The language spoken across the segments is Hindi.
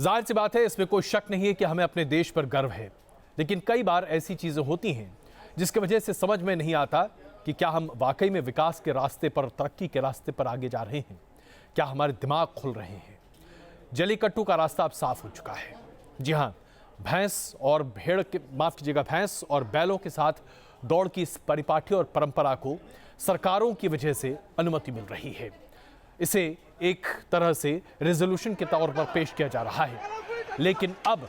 जाहिर सी बात है, इसमें कोई शक नहीं है कि हमें अपने देश पर गर्व है, लेकिन कई बार ऐसी चीज़ें होती हैं जिसकी वजह से समझ में नहीं आता कि क्या हम वाकई में विकास के रास्ते पर, तरक्की के रास्ते पर आगे जा रहे हैं, क्या हमारे दिमाग खुल रहे हैं। जलीकट्टू का रास्ता अब साफ हो चुका है। जी हाँ, भैंस और बैलों के साथ दौड़ की इस परिपाटी और परंपरा को सरकारों की वजह से अनुमति मिल रही है। इसे एक तरह से रेजोल्यूशन के तौर पर पेश किया जा रहा है, लेकिन अब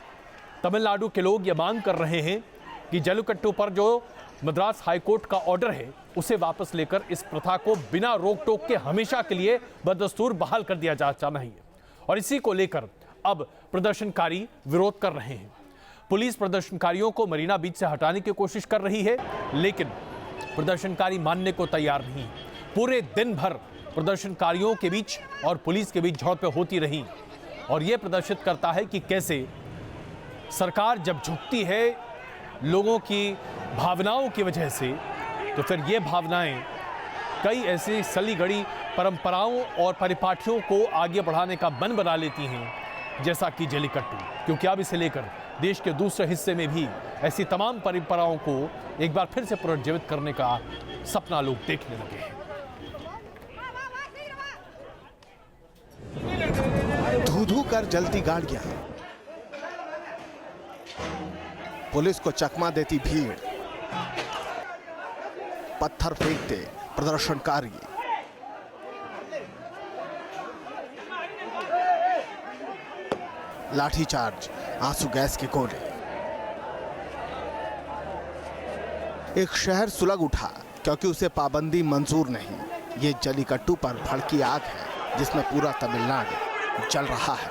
तमिलनाडु के लोग ये मांग कर रहे हैं कि जलीकट्टू पर जो मद्रास हाईकोर्ट का ऑर्डर है उसे वापस लेकर इस प्रथा को बिना रोक टोक के हमेशा के लिए बदस्तूर बहाल कर दिया जाना चाहिए। और इसी को लेकर अब प्रदर्शनकारी विरोध कर रहे हैं। पुलिस प्रदर्शनकारियों को मरीना बीच से हटाने की कोशिश कर रही है, लेकिन प्रदर्शनकारी मानने को तैयार नहीं। पूरे दिन भर प्रदर्शनकारियों के बीच और पुलिस के बीच झड़पें होती रहीं, और यह प्रदर्शित करता है कि कैसे सरकार जब झुकती है लोगों की भावनाओं की वजह से, तो फिर ये भावनाएं कई ऐसी सली गड़ी परंपराओं और परिपाटियों को आगे बढ़ाने का मन बना लेती हैं, जैसा कि जलीकट्टू। क्योंकि अब इसे लेकर देश के दूसरे हिस्से में भी ऐसी तमाम परंपराओं को एक बार फिर से पुनर्जीवित करने का सपना लोग देखने लगे हैं। धू-धू कर जलती गाड़ियां, पुलिस को चकमा देती भीड़, पत्थर फेंकते प्रदर्शनकारी, लाठीचार्ज, आंसू गैस के गोले। एक शहर सुलग उठा क्योंकि उसे पाबंदी मंजूर नहीं। ये जलीकट्टू पर भड़की आग है जिसमें पूरा तमिलनाडु जल रहा है।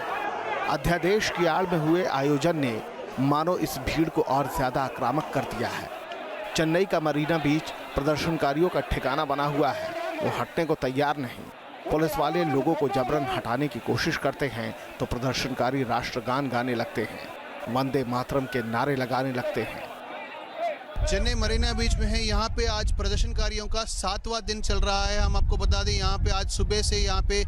अध्यादेश की आड़ में हुए आयोजन ने मानो इस भीड़ को और ज्यादा आक्रामक कर दिया है। चेन्नई का मरीना बीच प्रदर्शनकारियों का ठिकाना बना हुआ है, वो हटने को तैयार नहीं। पुलिस वाले लोगों को जबरन हटाने की कोशिश करते हैं तो प्रदर्शनकारी राष्ट्रगान गाने लगते हैं, वंदे मातरम के नारे लगाने लगते हैं। चेन्नई मरीना बीच में है। यहाँ पे आज प्रदर्शनकारियों का 7वां दिन चल रहा है। हम आपको बता दें, यहाँ पे आज सुबह से यहाँ पे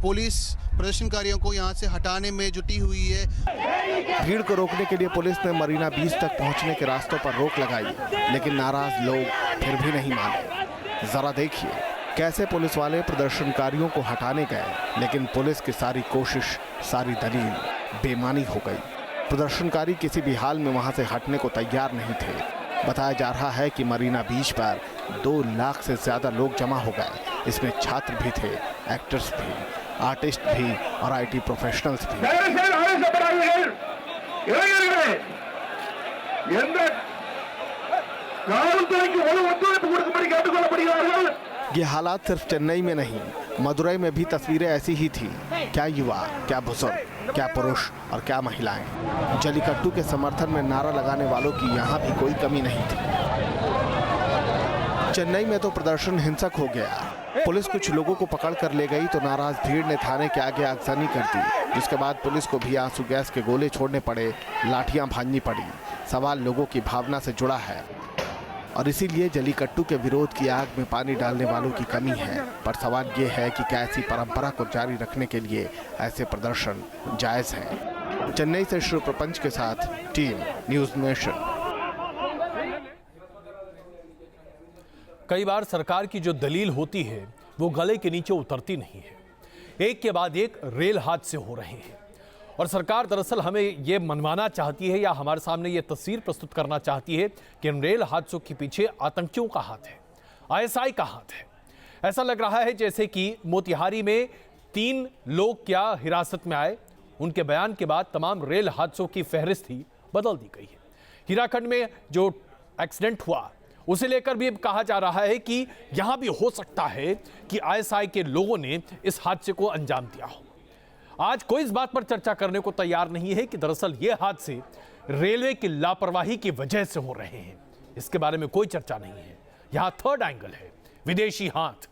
पुलिस प्रदर्शनकारियों को यहाँ से हटाने में जुटी हुई है। भीड़ को रोकने के लिए पुलिस ने मरीना बीच तक पहुँचने के रास्तों पर रोक लगाई, लेकिन नाराज लोग फिर भी नहीं माने। जरा देखिए कैसे पुलिस वाले प्रदर्शनकारियों को हटाने गए, लेकिन पुलिस की सारी कोशिश, सारी दलील बेमानी हो गई। प्रदर्शनकारी किसी भी हाल में वहां से हटने को तैयार नहीं थे। बताया जा रहा है कि मरीना बीच पर 2 लाख से ज्यादा लोग जमा हो गए। इसमें छात्र भी थे, एक्टर्स भी, आर्टिस्ट भी और आईटी प्रोफेशनल्स भी। ये हालात सिर्फ चेन्नई में नहीं, मदुरई में भी तस्वीरें ऐसी ही थी। क्या युवा, क्या बुजुर्ग, क्या पुरुष और क्या महिलाएं। जलीकट्टू के समर्थन में नारा लगाने वालों की यहाँ भी कोई कमी नहीं थी। चेन्नई में तो प्रदर्शन हिंसक हो गया। पुलिस कुछ लोगों को पकड़ कर ले गई तो नाराज भीड़ ने थाने के आगे आगजनी कर दी, जिसके बाद पुलिस को भी आंसू गैस के गोले छोड़ने पड़े, लाठियां भांजनी पड़ी। सवाल लोगों की भावना से जुड़ा है और इसीलिए जलीकट्टू के विरोध की आग में पानी डालने वालों की कमी है। पर सवाल ये है कि क्या ऐसी परंपरा को जारी रखने के लिए ऐसे प्रदर्शन जायज हैं? चेन्नई से श्री प्रपंच के साथ टीम न्यूज़ नेशन। कई बार सरकार की जो दलील होती है वो गले के नीचे उतरती नहीं है। एक के बाद एक रेल हादसे हो रहे हैं और सरकार दरअसल हमें ये मनवाना चाहती है या हमारे सामने ये तस्वीर प्रस्तुत करना चाहती है कि इन रेल हादसों के पीछे आतंकियों का हाथ है, आईएसआई का हाथ है। ऐसा लग रहा है जैसे कि मोतिहारी में 3 लोग क्या हिरासत में आए, उनके बयान के बाद तमाम रेल हादसों की फहरिस्त ही बदल दी गई है। हीराखंड में जो एक्सीडेंट हुआ उसे लेकर भी कहा जा रहा है कि यहां भी हो सकता है कि आईएसआई के लोगों ने इस हादसे को अंजाम दिया हो। आज कोई इस बात पर चर्चा करने को तैयार नहीं है कि दरअसल ये हादसे रेलवे की लापरवाही की वजह से हो रहे हैं। इसके बारे में कोई चर्चा नहीं है। यहां थर्ड एंगल है, विदेशी हाथ।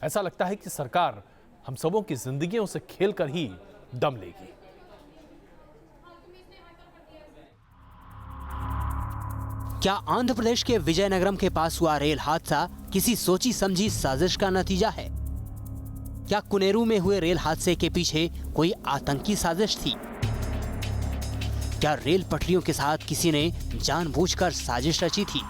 ऐसा लगता है कि सरकार हम सबों की जिंदगियों से खेलकर ही दम लेगी। क्या आंध्र प्रदेश के विजयनगरम के पास हुआ रेल हादसा किसी सोची समझी साजिश का नतीजा है? क्या कुनेरू में हुए रेल हादसे के पीछे कोई आतंकी साजिश थी? क्या रेल पटरियों के साथ किसी ने जानबूझकर साजिश रची थी?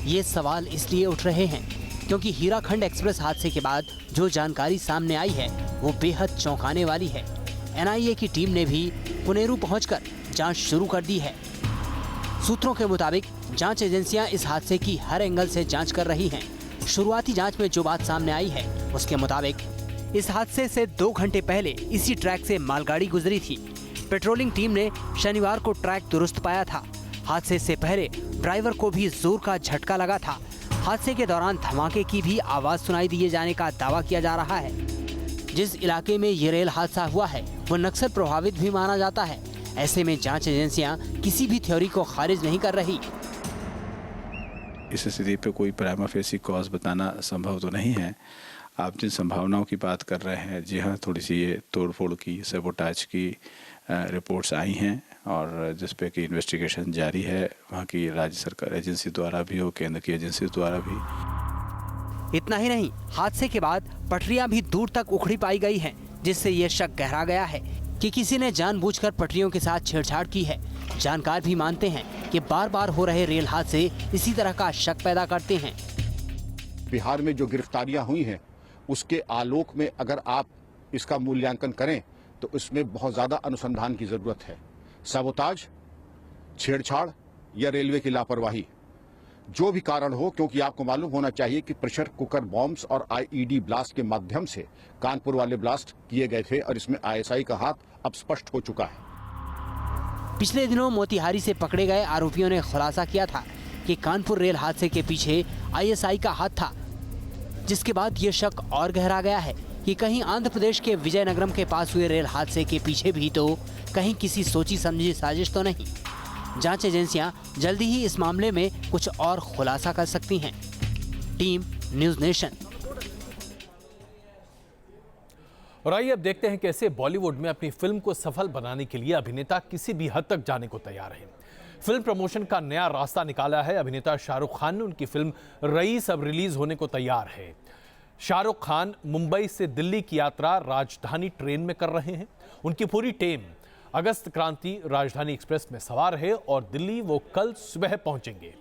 ये सवाल इसलिए उठ रहे हैं क्योंकि हीराखंड एक्सप्रेस हादसे के बाद जो जानकारी सामने आई है वो बेहद चौंकाने वाली है। एनआईए की टीम ने भी पुनेरू पहुंचकर जांच शुरू कर दी है। सूत्रों के मुताबिक जांच एजेंसियां इस हादसे की हर एंगल से जांच कर रही हैं। शुरुआती जांच में जो बात सामने आई है उसके मुताबिक इस हादसे से 2 घंटे पहले इसी ट्रैक से मालगाड़ी गुजरी थी। पेट्रोलिंग टीम ने शनिवार को ट्रैक दुरुस्त पाया था। हादसे से पहले ड्राइवर को भी जोर का झटका लगा था। हादसे के दौरान धमाके की भी आवाज सुनाई दिए जाने का दावा किया जा रहा है। जिस इलाके में ये रेल हादसा हुआ है वो नक्सल प्रभावित भी माना जाता है। ऐसे में जांच एजेंसियां किसी भी थ्योरी को खारिज नहीं कर रही। इस स्थिति पे कोई प्राइमा फेसी कॉज बताना संभव तो नहीं है। आप जिन संभावनाओं की बात कर रहे हैं, जी हाँ, थोड़ी सी ये तोड़फोड़ की, सबोटाज की रिपोर्ट्स आई हैं और जिस पे कि इन्वेस्टिगेशन जारी है, वहाँ की राज्य सरकार एजेंसी द्वारा भी हो, केंद्र की एजेंसी द्वारा भी। इतना ही नहीं, हादसे के बाद पटरियां भी दूर तक उखड़ी पाई गई हैं, जिससे ये शक गहरा गया है कि किसी ने जानबूझकर पटरियों के साथ छेड़छाड़ की है। जानकार भी मानते हैं कि बार बार हो रहे रेल हादसे इसी तरह का शक पैदा करते हैं। बिहार में जो गिरफ्तारियां हुई हैं उसके आलोक में अगर आप इसका मूल्यांकन करें तो इसमें बहुत ज्यादा अनुसंधान की जरूरत है। सबोताज, छेड़छाड़ या रेलवे की लापरवाही, जो भी कारण हो, क्योंकि आपको मालूम होना चाहिए कि प्रेशर कुकर बॉम्ब्स और आईईडी ब्लास्ट के माध्यम से कानपुर वाले ब्लास्ट किए गए थे और इसमें आईएसआई का हाथ अब स्पष्ट हो चुका है। पिछले दिनों मोतिहारी से पकड़े गए आरोपियों ने खुलासा किया था कि कानपुर रेल हादसे के पीछे आईएसआई का हाथ था, जिसके बाद ये शक और गहरा गया है कि कहीं आंध्र प्रदेश के विजयनगरम के पास हुए रेल हादसे के पीछे भी तो कहीं किसी सोची समझी साजिश तो नहीं। जांच एजेंसियां जल्दी ही इस मामले में कुछ और खुलासा कर सकती हैं। Team news nation. और आइए अब देखते हैं कैसे बॉलीवुड में अपनी फिल्म को सफल बनाने के लिए अभिनेता किसी भी हद तक जाने को तैयार हैं। फिल्म प्रमोशन का नया रास्ता निकाला है अभिनेता शाहरुख खान ने। उनकी फिल्म रईस अब रिलीज होने को तैयार है। शाहरुख खान मुंबई से दिल्ली की यात्रा राजधानी ट्रेन में कर रहे हैं। उनकी पूरी टीम अगस्त क्रांति राजधानी एक्सप्रेस में सवार है और दिल्ली वो कल सुबह पहुंचेंगे।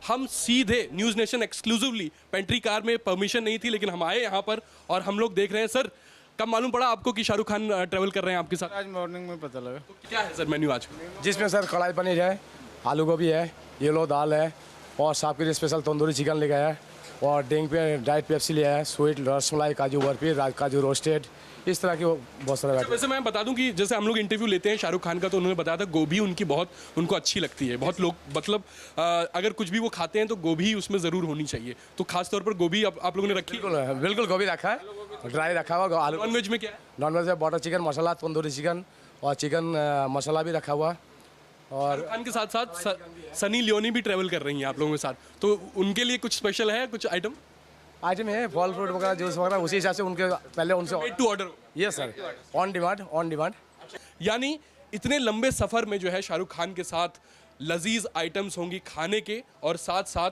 हम सीधे news nation exclusively pantry car में परमिशन नहीं थी, लेकिन हम आए यहाँ पर और हम लोग देख रहे हैं। सर, कब मालूम पड़ा आपको कि शाहरुख खान ट्रैवल कर रहे हैं आपके साथ? आज मॉर्निंग में पता लगा। तो क्या है सर मेन्यू आज? जिसमें सर कढ़ाई पनीर है, आलू गोभी है, येलो दाल है और साहब के लिए स्पेशल तंदूरी चिकन ले गया है और ड्रिंक पे डाइट पेप्सी लिया है, स्वीट रसमलाई, काजू बर्फी, काजू रोस्टेड, इस तरह की बहुत सारे। वैसे मैं बता दूं कि जैसे हम लोग इंटरव्यू लेते हैं शाहरुख खान का, तो उन्होंने बताया था गोभी उनकी बहुत उनको अच्छी लगती है। बहुत लोग मतलब अगर कुछ भी वो खाते हैं तो गोभी उसमें ज़रूर होनी चाहिए। तो खास तौर पर गोभी आप लोगों ने रखी? बिल्कुल गोभी रखा है, ड्राई रखा हुआ। आलू नॉन वेज में क्या है? नॉन वेज है बटर चिकन मसाला, तंदूरी चिकन और चिकन मसाला भी रखा हुआ। और खान के साथ साथ सनी लियोनी भी ट्रैवल कर रही हैं आप लोगों के साथ, तो उनके लिए कुछ स्पेशल है, कुछ आइटम है फल फ्रूट वगैरह, जूस वगैरह, उसी हिसाब से उनके पहले उनसे मेड टू ऑर्डर। ये सर ऑन डिमांड। यानी इतने लंबे सफर में जो है शाहरुख खान के साथ लजीज आइटम्स होंगी खाने के, और साथ साथ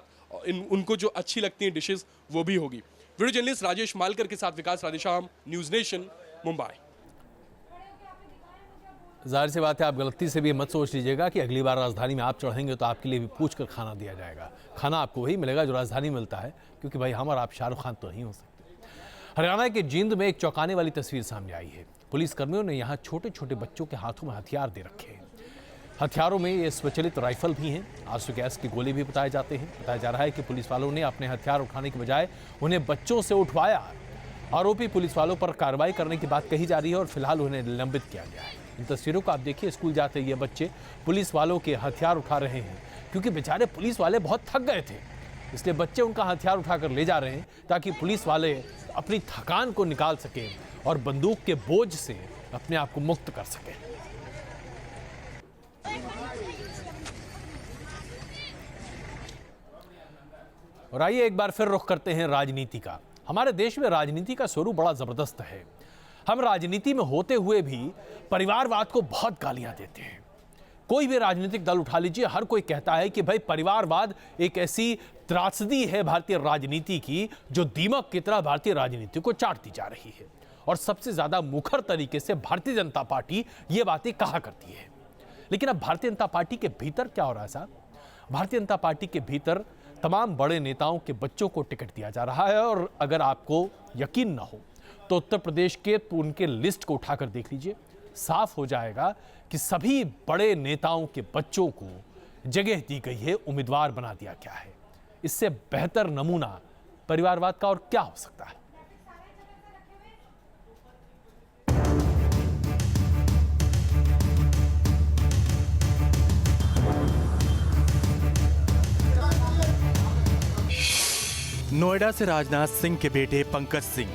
उनको जो अच्छी लगती हैं डिशेस वो भी होगी। वीडियो जर्नलिस्ट राजेश मालकर के साथ विकास राधेश्याम, न्यूज़ नेशन, मुंबई। जाहिर सी बात है, आप गलती से भी मत सोच लीजिएगा कि अगली बार राजधानी में आप चढ़ेंगे तो आपके लिए भी पूछ कर खाना दिया जाएगा। खाना आपको वही मिलेगा जो राजधानी मिलता है, क्योंकि भाई हम और आप शाहरुख खान तो नहीं हो सकते। हरियाणा के जींद में एक चौंकाने वाली तस्वीर सामने आई है। पुलिसकर्मियों ने यहाँ छोटे छोटे बच्चों के हाथों में हथियार दे रखे हैं। हथियारों में ये स्वचालित राइफल भी हैं, आंसू गैस के गोले भी बताए जाते हैं। बताया जा रहा है कि पुलिस वालों ने अपने हथियार उठाने के बजाय उन्हें बच्चों से उठवाया। आरोपी पुलिस वालों पर कार्रवाई करने की बात कही जा रही है और फिलहाल उन्हें निलंबित किया गया है। इन तस्वीरों को आप देखिए, स्कूल जाते ये बच्चे पुलिस वालों के हथियार उठा रहे हैं, क्योंकि बेचारे पुलिस वाले बहुत थक गए थे, इसलिए बच्चे उनका हथियार उठाकर ले जा रहे हैं ताकि पुलिस वाले अपनी थकान को निकाल सकें और बंदूक के बोझ से अपने आप को मुक्त कर सकें। और आइए एक बार फिर रुख करते हैं राजनीति का। हमारे देश में राजनीति का स्वरूप बड़ा जबरदस्त है। हम राजनीति में होते हुए भी परिवारवाद को बहुत गालियां देते हैं। कोई भी राजनीतिक दल उठा लीजिए, हर कोई कहता है कि भाई परिवारवाद एक ऐसी त्रासदी है भारतीय राजनीति की जो दीमक की तरह भारतीय राजनीति को चाटती जा रही है। और सबसे ज्यादा मुखर तरीके से भारतीय जनता पार्टी ये बातें कहा करती है। लेकिन अब भारतीय जनता पार्टी के भीतर क्या हो रहा है साहब? भारतीय जनता पार्टी के भीतर तमाम बड़े नेताओं के बच्चों को टिकट दिया जा रहा है और अगर आपको यकीन ना हो तो उत्तर प्रदेश के उनके लिस्ट को उठाकर देख लीजिए, साफ हो जाएगा कि सभी बड़े नेताओं के बच्चों को जगह दी गई है, उम्मीदवार बना दिया गया है। इससे बेहतर नमूना परिवारवाद का और क्या हो सकता है? नोएडा से राजनाथ सिंह के बेटे पंकज सिंह,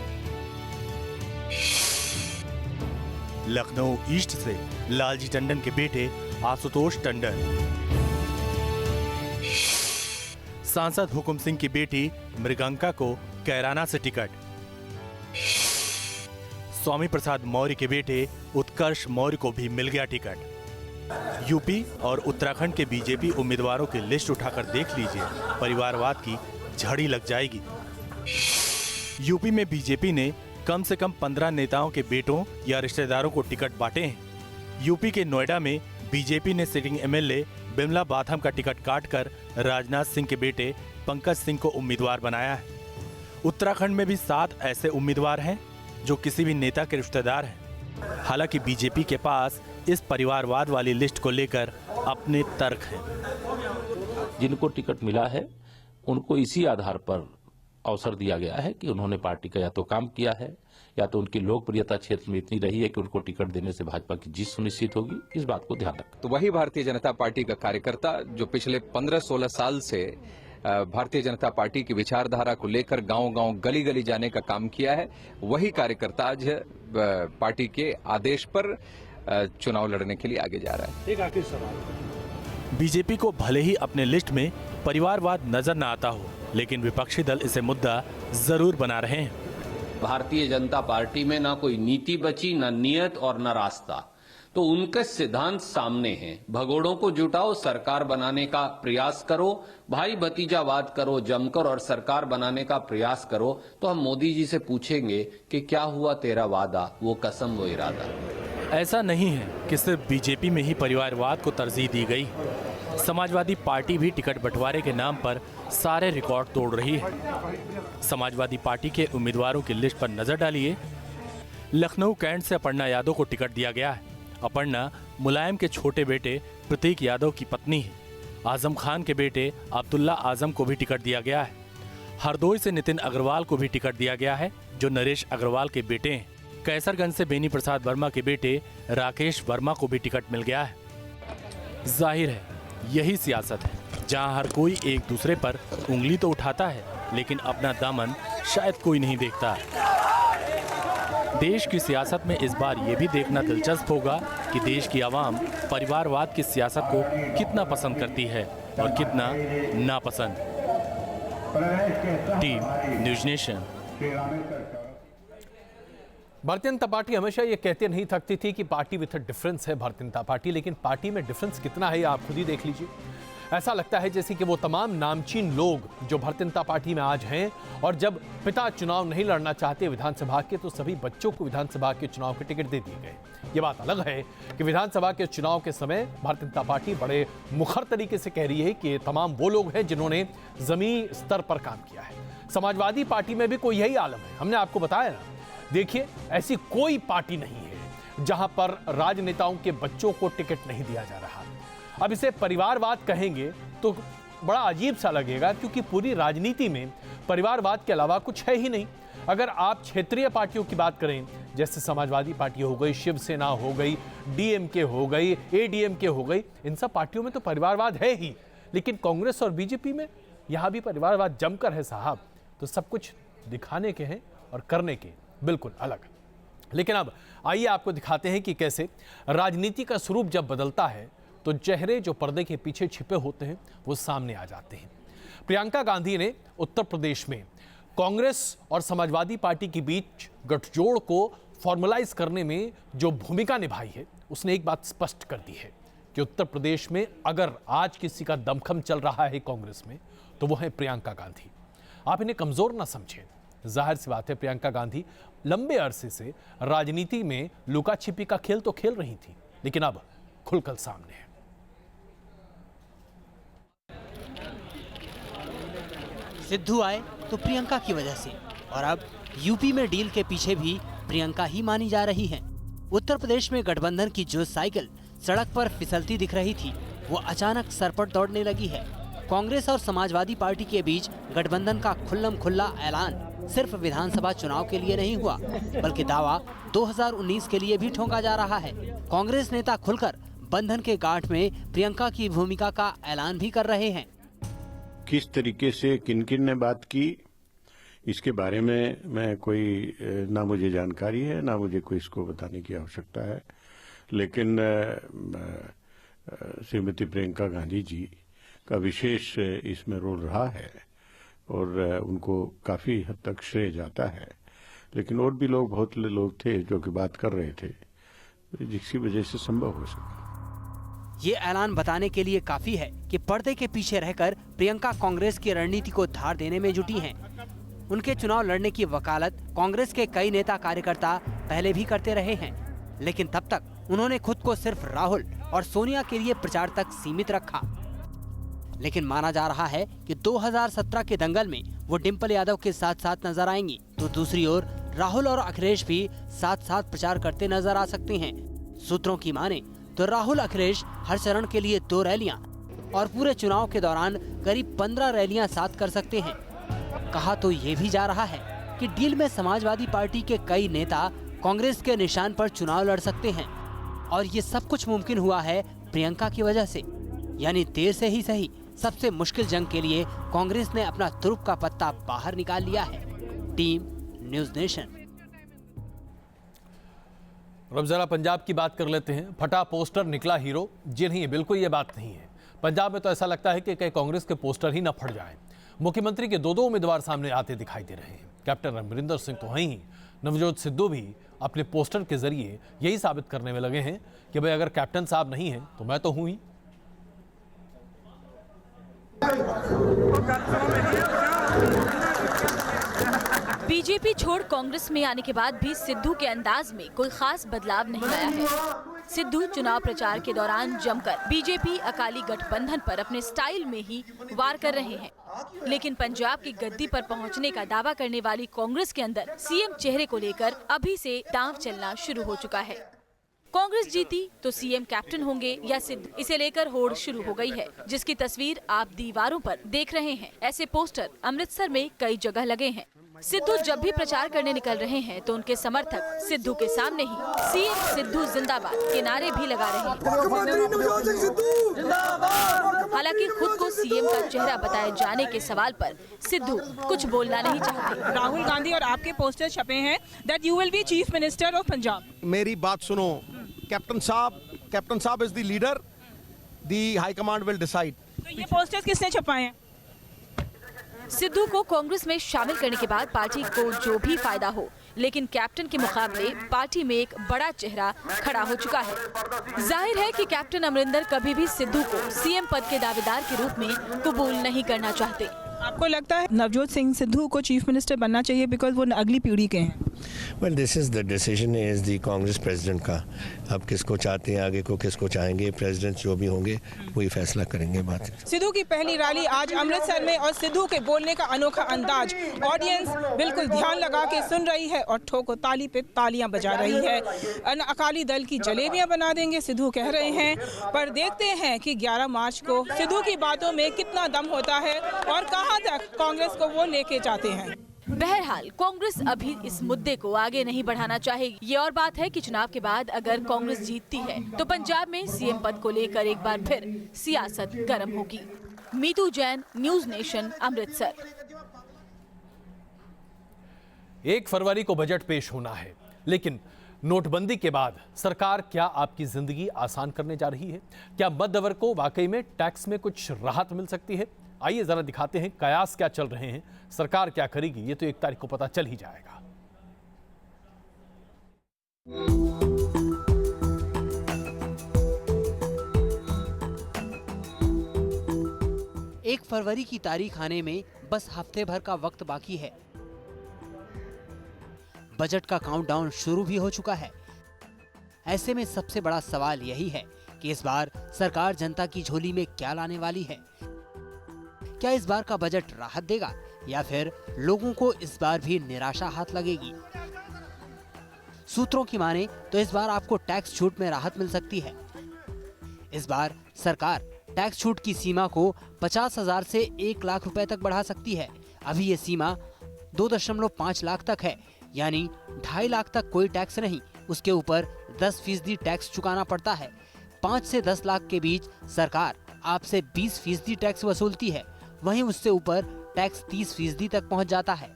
लखनऊ ईस्ट से लालजी टंडन के बेटे आशुतोष टंडन, सांसद हुकुम सिंह की बेटी मृगंका को कैराना से टिकट, स्वामी प्रसाद मौर्य के बेटे उत्कर्ष मौर्य को भी मिल गया टिकट। यूपी और उत्तराखंड के बीजेपी उम्मीदवारों की लिस्ट उठाकर देख लीजिए, परिवारवाद की झड़ी लग जाएगी। यूपी में बीजेपी ने कम से कम 15 नेताओं के बेटों या रिश्तेदारों को टिकट बांटे हैं। यूपी के नोएडा में बीजेपी ने सिटिंग एमएलए बिमला बाथम का टिकट काटकर राजनाथ सिंह के बेटे पंकज सिंह को उम्मीदवार बनाया है। उत्तराखंड में भी 7 ऐसे उम्मीदवार हैं जो किसी भी नेता के रिश्तेदार हैं। हालांकि बीजेपी के पास इस परिवारवाद वाली लिस्ट को लेकर अपने तर्क हैं। जिनको टिकट मिला है उनको इसी आधार पर अवसर दिया गया है कि उन्होंने पार्टी का या तो काम किया है या तो उनकी लोकप्रियता क्षेत्र में इतनी रही है कि उनको टिकट देने से भाजपा की जीत सुनिश्चित होगी। इस बात को ध्यान रखें। तो वही भारतीय जनता पार्टी का कार्यकर्ता जो पिछले 15-16 साल से भारतीय जनता पार्टी की विचारधारा को लेकर गांव-गांव गली-गली जाने का काम किया है, वही कार्यकर्ता आज पार्टी के आदेश पर चुनाव लड़ने के लिए आगे जा रहा है। एक आखिरी सवाल, बीजेपी को भले ही अपने लिस्ट में परिवारवाद नजर न आता हो, लेकिन विपक्षी दल इसे मुद्दा जरूर बना रहे हैं। भारतीय जनता पार्टी में ना कोई नीति बची, ना नियत और ना रास्ता। तो उनके सिद्धांत सामने हैं। भगोड़ों को जुटाओ, सरकार बनाने का प्रयास करो, भाई भतीजावाद करो जमकर और सरकार बनाने का प्रयास करो। तो हम मोदी जी से पूछेंगे कि क्या हुआ तेरा वादा, वो कसम वो इरादा। ऐसा नहीं है कि सिर्फ बीजेपी में ही परिवारवाद को तरजीह दी गई। समाजवादी पार्टी भी टिकट बंटवारे के नाम पर सारे रिकॉर्ड तोड़ रही है। समाजवादी पार्टी के उम्मीदवारों की लिस्ट पर नजर डालिए। लखनऊ कैंट से अपर्णा यादव को टिकट दिया गया है। अपर्णा मुलायम के छोटे बेटे प्रतीक यादव की पत्नी है। आजम खान के बेटे अब्दुल्ला आजम को भी टिकट दिया गया है। हरदोई से नितिन अग्रवाल को भी टिकट दिया गया है, जो नरेश अग्रवाल के बेटे हैं। कैसरगंज से बेनी प्रसाद वर्मा के बेटे राकेश वर्मा को भी टिकट मिल गया है। जाहिर है यही सियासत है, जहां हर कोई एक दूसरे पर उंगली तो उठाता है, लेकिन अपना दामन शायद कोई नहीं देखता। देश की सियासत में इस बार ये भी देखना दिलचस्प होगा कि देश की आवाम परिवारवाद की सियासत को कितना पसंद करती है और कितना नापसंद। Team news nation. Bharatiya Janata party हमेशा ये कहते नहीं थकती थी कि पार्टी विथ डिफरेंस है भारतीय जनता पार्टी, लेकिन पार्टी में डिफरेंस कितना है आप खुद ही देख लीजिए। ऐसा लगता है जैसे कि वो तमाम नामचीन लोग जो भारतीय जनता पार्टी में आज हैं, और जब पिता चुनाव नहीं लड़ना चाहते विधानसभा के, तो सभी बच्चों को विधानसभा के चुनाव के टिकट दे दिए गए। ये बात अलग है कि विधानसभा के चुनाव के समय भारतीय जनता पार्टी बड़े मुखर तरीके से कह रही है कि तमाम वो लोग हैं जिन्होंने जमीनी स्तर पर काम किया है। समाजवादी पार्टी में भी कोई यही आलम है। हमने आपको बताया ना, देखिए ऐसी कोई पार्टी नहीं है जहां पर राजनेताओं के बच्चों को टिकट नहीं दिया जा रहा। अब इसे परिवारवाद कहेंगे तो बड़ा अजीब सा लगेगा, क्योंकि पूरी राजनीति में परिवारवाद के अलावा कुछ है ही नहीं। अगर आप क्षेत्रीय पार्टियों की बात करें, जैसे समाजवादी पार्टी हो गई, शिवसेना हो गई, डीएमके हो गई, एडीएमके हो गई, इन सब पार्टियों में तो परिवारवाद है ही। लेकिन कांग्रेस और बीजेपी में यहां भी परिवारवाद जमकर है साहब। तो सब कुछ दिखाने के हैं और करने के बिल्कुल अलग। लेकिन अब आइए आपको दिखाते हैं कि कैसे राजनीति का स्वरूप जब बदलता है तो चेहरे जो पर्दे के पीछे छिपे होते हैं वो सामने आ जाते हैं। प्रियंका गांधी ने उत्तर प्रदेश में कांग्रेस और समाजवादी पार्टी के बीच गठजोड़ को फॉर्मलाइज करने में जो भूमिका निभाई है, उसने एक बात स्पष्ट कर दी है कि उत्तर प्रदेश में अगर आज किसी का दमखम चल रहा है कांग्रेस में, तो वो है प्रियंका गांधी। आप इन्हें कमजोर ना समझें, जाहिर सी बात है प्रियंका गांधी लंबे अरसे से राजनीति में लुका छिपी का खेल तो खेल रही थी, लेकिन अब खुलकर सामने है। सिद्धू आए तो प्रियंका की वजह से, और अब यूपी में डील के पीछे भी प्रियंका ही मानी जा रही हैं। उत्तर प्रदेश में गठबंधन की जो साइकिल सड़क पर फिसलती दिख रही थी, वो अचानक सरपट दौड़ने लगी है। कांग्रेस और समाजवादी पार्टी के बीच गठबंधन का खुल्लम खुल्ला ऐलान सिर्फ विधानसभा चुनाव के लिए नहीं हुआ, बल्कि दावा 2019 के लिए भी ठोका जा रहा है। कांग्रेस नेता खुलकर बंधन के गांठ में प्रियंका की भूमिका का ऐलान भी कर रहे हैं। किस तरीके से किन किन ने बात की, इसके बारे में मैं कोई ना मुझे जानकारी है, ना मुझे कोई इसको बताने की आवश्यकता है। लेकिन श्रीमती प्रियंका गांधी जी का विशेष इसमें रोल रहा है और उनको काफी हद तक श्रेय जाता है। लेकिन और भी लोग, बहुत लोग थे जो कि बात कर रहे थे, जिसकी वजह से संभव हो सका। ये ऐलान बताने के लिए काफी है कि पर्दे के पीछे रहकर प्रियंका कांग्रेस की रणनीति को धार देने में जुटी हैं। उनके चुनाव लड़ने की वकालत कांग्रेस के कई नेता कार्यकर्ता पहले भी करते रहे हैं, लेकिन तब तक उन्होंने खुद को सिर्फ राहुल और सोनिया के लिए प्रचार तक सीमित रखा। लेकिन माना जा रहा है कि 2017 के दंगल में वो डिम्पल यादव के साथ साथ नजर आएंगी, तो दूसरी ओर राहुल और अखिलेश भी साथ साथ प्रचार करते नजर आ सकते हैं। सूत्रों की माने तो राहुल अखिलेश हर चरण के लिए 2 रैलियां और पूरे चुनाव के दौरान करीब 15 रैलियां साथ कर सकते हैं। कहा तो ये भी जा रहा है कि डील में समाजवादी पार्टी के कई नेता कांग्रेस के निशान पर चुनाव लड़ सकते हैं, और ये सब कुछ मुमकिन हुआ है प्रियंका की वजह से। यानी देर से ही सही, सबसे मुश्किल जंग के लिए कांग्रेस ने अपना तुरुप का पत्ता बाहर निकाल लिया है। Team news nation. अब जरा पंजाब की बात कर लेते हैं। फटा पोस्टर निकला हीरो। जी नहीं, बिल्कुल ये बात नहीं है। पंजाब में तो ऐसा लगता है कि कई कांग्रेस के पोस्टर ही न फट जाएं। मुख्यमंत्री के 2 उम्मीदवार सामने आते दिखाई दे रहे हैं। कैप्टन अमरिंदर सिंह तो हैं ही, नवजोत सिद्धू भी अपने पोस्टर के जरिए यही साबित करने में लगे हैं कि भाई अगर कैप्टन साहब नहीं है तो मैं तो हूं ही। बीजेपी छोड़ कांग्रेस में आने के बाद भी सिद्धू के अंदाज में कोई खास बदलाव नहीं आया है। सिद्धू चुनाव प्रचार के दौरान जमकर बीजेपी अकाली गठबंधन पर अपने स्टाइल में ही वार कर रहे हैं, लेकिन पंजाब की गद्दी पर पहुंचने का दावा करने वाली कांग्रेस के अंदर सीएम चेहरे को लेकर अभी से दांव चलना शुरू हो चुका है। कांग्रेस जीती तो सीएम कैप्टन होंगे या सिद्धू, इसे लेकर होड़ शुरू हो गई है, जिसकी तस्वीर आप दीवारों पर देख रहे हैं। ऐसे पोस्टर अमृतसर में कई जगह लगे हैं। सिद्धू जब भी प्रचार करने निकल रहे हैं तो उनके समर्थक सिद्धू के सामने ही सीएम सिद्धू जिंदाबाद के नारे भी लगा रहे हैं। हालांकि खुद को सीएम का चेहरा बताए जाने के सवाल पर सिद्धू कुछ बोलना नहीं चाहते। राहुल गांधी और आपके पोस्टर छपे हैं that you will be chief minister of Punjab. मेरी बात सुनो, कैप्टन साहब is the leader, the high command will decide. तो ये पोस्टर्स किसने छपाए हैं? सिद्धू को कांग्रेस में शामिल करने के बाद पार्टी को जो भी फायदा हो, लेकिन कैप्टन के मुकाबले पार्टी में एक बड़ा चेहरा खड़ा हो चुका है। जाहिर है कि कैप्टन अमरिंदर कभी भी सिद्धू को सीएम पद के दावेदार के रूप में कबूल नहीं करना चाहते। आपको लगता है नवजोत सिंह सिद्धू को चीफ मिनिस्टर बनना चाहिए बिकॉज वो अगली पीढ़ी के हैं? Well, this is the decision is the Congress president का। अब किसको चाहते हैं, आगे को किसको चाहेंगे, प्रेसिडेंट जो भी होंगे वही फैसला करेंगे। बात सिद्धू की पहली रैली आज अमृतसर में और सिद्धू के बोलने का अनोखा अंदाज ऑडियंस बिल्कुल ध्यान लगा के सुन रही है और ठोको ताली पे तालियां बजा रही है। अकाली दल की जलेबियां बना देंगे सिद्धू कह रहे हैं, पर देखते हैं कि 11 मार्च को सिद्धू की बातों में कितना दम होता है और कहां तक कांग्रेस को वो लेके जाते हैं। बहरहाल कांग्रेस अभी इस मुद्दे को आगे नहीं बढ़ाना चाहेगी। ये और बात है कि चुनाव के बाद अगर कांग्रेस जीतती है तो पंजाब में सीएम पद को लेकर एक बार फिर सियासत गर्म होगी। Meetu Jain, news nation, Amritsar. 1 फरवरी को बजट पेश होना है, लेकिन नोटबंदी के बाद सरकार क्या आपकी जिंदगी आसान करने जा रही है? क्या मध्य वर्ग को वाकई में टैक्स में कुछ राहत मिल सकती है? आइए जरा दिखाते हैं कयास क्या चल रहे हैं, सरकार क्या करेगी। ये तो 1 तारीख को पता चल ही जाएगा। 1 फरवरी की तारीख आने में बस हफ्ते भर का वक्त बाकी है। बजट का काउंटडाउन शुरू भी हो चुका है। ऐसे में सबसे बड़ा सवाल यही है कि इस बार सरकार जनता की झोली में क्या लाने वाली है। क्या इस बार का बजट राहत देगा या फिर लोगों को इस बार भी निराशा हाथ लगेगी? सूत्रों की माने तो इस बार आपको टैक्स छूट में राहत मिल सकती है। इस बार सरकार टैक्स छूट की सीमा को 50,000 से 1 लाख रुपए तक बढ़ा सकती है। अभी ये सीमा 2.5 लाख तक है, यानी 2.5 लाख तक कोई टैक्स नहीं, उसके ऊपर 10% टैक्स चुकाना पड़ता है। 5 से 10 लाख के बीच सरकार आपसे 20% टैक्स वसूलती है, वहीं उससे ऊपर टैक्स 30% तक पहुंच जाता है।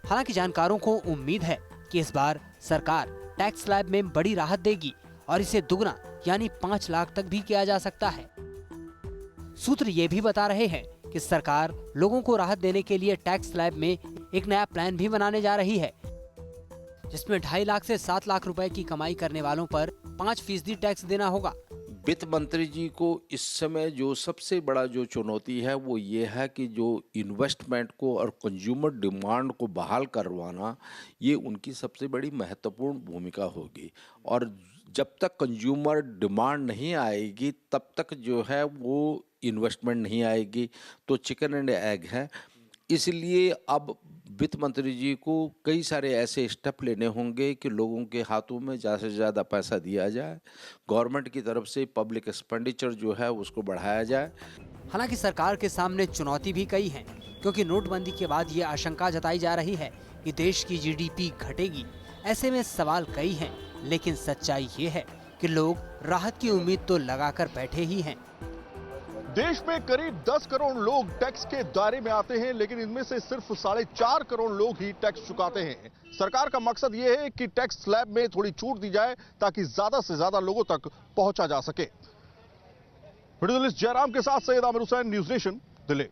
हालांकि जानकारों को उम्मीद है कि इस बार सरकार टैक्स स्लैब में बड़ी राहत देगी और इसे दुगना यानी 5 लाख तक भी किया जा सकता है। सूत्र ये भी बता रहे हैं कि सरकार लोगों को राहत देने के लिए टैक्स स्लैब में एक नया प्लान भी बनाने जा रही है, जिसमें 2.5 लाख से 7 लाख रुपए की कमाई करने वालों पर 5% टैक्स देना होगा। वित्त मंत्री जी को इस समय जो सबसे बड़ा जो चुनौती है वो ये है कि जो इन्वेस्टमेंट को और कंज्यूमर डिमांड को बहाल करवाना, ये उनकी सबसे बड़ी महत्वपूर्ण भूमिका होगी। और जब तक कंज्यूमर डिमांड नहीं आएगी तब तक जो है वो इन्वेस्टमेंट नहीं आएगी, तो चिकन एंड एग है। इसलिए अब वित्त मंत्री जी को कई सारे ऐसे स्टेप लेने होंगे कि लोगों के हाथों में ज़्यादा से ज़्यादा पैसा दिया जाए, गवर्नमेंट की तरफ से पब्लिक एक्सपेंडिचर जो है उसको बढ़ाया जाए। हालांकि सरकार के सामने चुनौती भी कई है, क्योंकि नोटबंदी के बाद ये आशंका जताई जा रही है कि देश की GDP घटेगी। ऐसे में सवाल कई हैं, लेकिन सच्चाई ये है कि लोग राहत की उम्मीद तो लगाकर बैठे ही हैं। देश में करीब 10 करोड़ लोग टैक्स के दायरे में आते हैं, लेकिन इनमें से सिर्फ 4.5 करोड़ लोग ही टैक्स चुकाते हैं। सरकार का मकसद यह है कि टैक्स स्लैब में थोड़ी छूट दी जाए ताकि ज्यादा से ज्यादा लोगों तक पहुंचा जा सके। वीडियो जर्नलिस्ट जयराम के साथ सैयद आमिर हुसैन, न्यूज़ नेशन, दिल्ली।